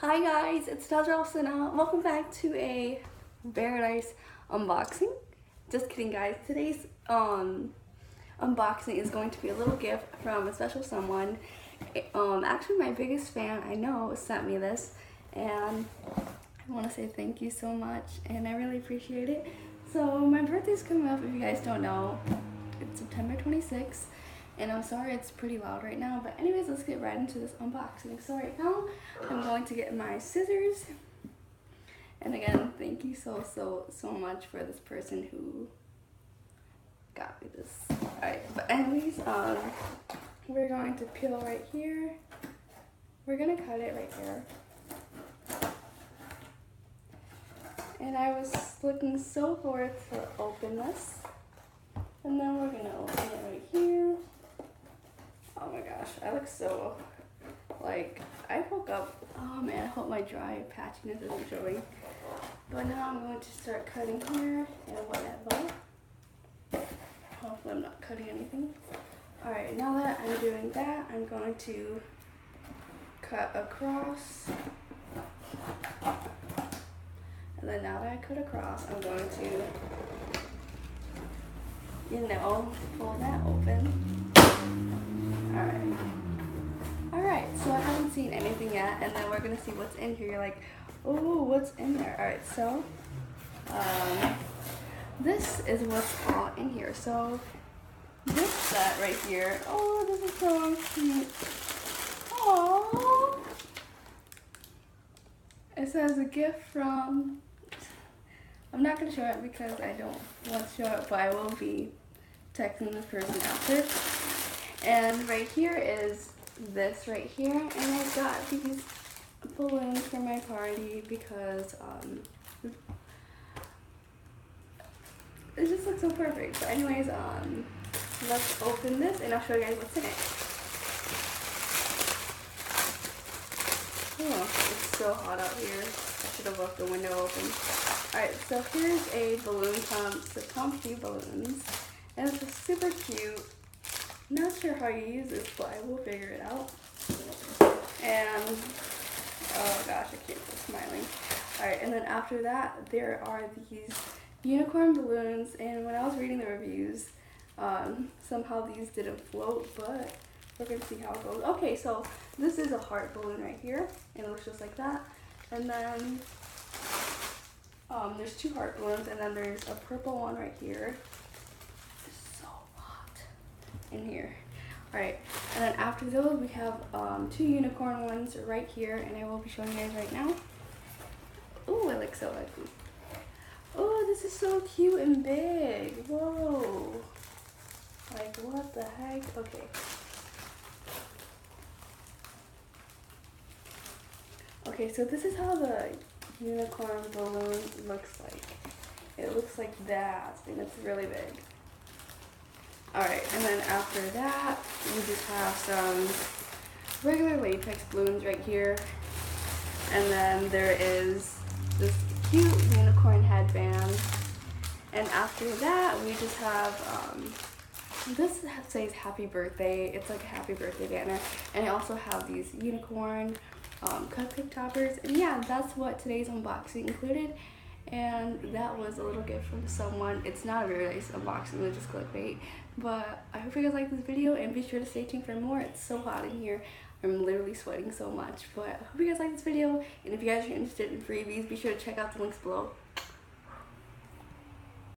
Hi guys, it's Tajra. Welcome back to a Verydice unboxing. Just kidding guys, today's unboxing is going to be a little gift from a special someone. Actually my biggest fan I know sent me this, and I want to say thank you so much and I really appreciate it. So my birthday's coming up, if you guys don't know. It's September 26th. And I'm sorry it's pretty loud right now, but anyways, let's get right into this unboxing. So right now, I'm going to get my scissors. And again, thank you so much for this person who got me this. Alright, but anyways, we're going to peel right here. We're gonna cut it right here. And I was looking so forward to open this. And then we're gonna open it right here. Oh my gosh, I look so, like, I woke up, oh man, I hope my dry patchiness isn't showing. But now I'm going to start cutting here and whatever. Hopefully I'm not cutting anything. Alright, now that I'm doing that, I'm going to cut across. And then now that I cut across, I'm going to, pull that open. Alright, so I haven't seen anything yet, and then we're gonna see what's in here. You're like, oh, what's in there? Alright, so this is what's all in here. So this set right here, oh, this is so cute. Oh, it says a gift from, I'm not gonna show it because I don't want to show it, but I will be texting this person after. And right here is this right here, and I got these balloons for my party because it just looks so perfect. So anyways, let's open this and I'll show you guys what's in it. Oh, it's so hot out here. I should have left the window open. Alright, so here's a balloon pump, so pump few balloons, and it's super cute. Not sure how you use this, but I will figure it out. And oh gosh, I can't stop smiling. Alright, and then after that, there are these unicorn balloons, and when I was reading the reviews, somehow these didn't float, but we're gonna see how it goes. Okay, so this is a heart balloon right here, and it looks just like that. And then there's two heart balloons, and then there's a purple one right here. In here. Alright, and then after those we have two unicorn ones right here, and I will be showing you guys right now. Ooh, it looks so ugly. Oh, this is so cute and big. Whoa. Like, what the heck? Okay. Okay, so this is how the unicorn balloon looks like. It looks like that, and it's really big. Alright, and then after that, we just have some regular latex balloons right here. And then there is this cute unicorn headband. And after that, we just have, this says happy birthday. It's like a happy birthday banner. And I also have these unicorn cupcake toppers. And yeah, that's what today's unboxing included. And that was a little gift from someone. It's not a very nice unboxing, it was just clickbait. But I hope you guys like this video, and be sure to stay tuned for more. It's so hot in here. I'm literally sweating so much. But I hope you guys like this video, and if you guys are interested in freebies, be sure to check out the links below.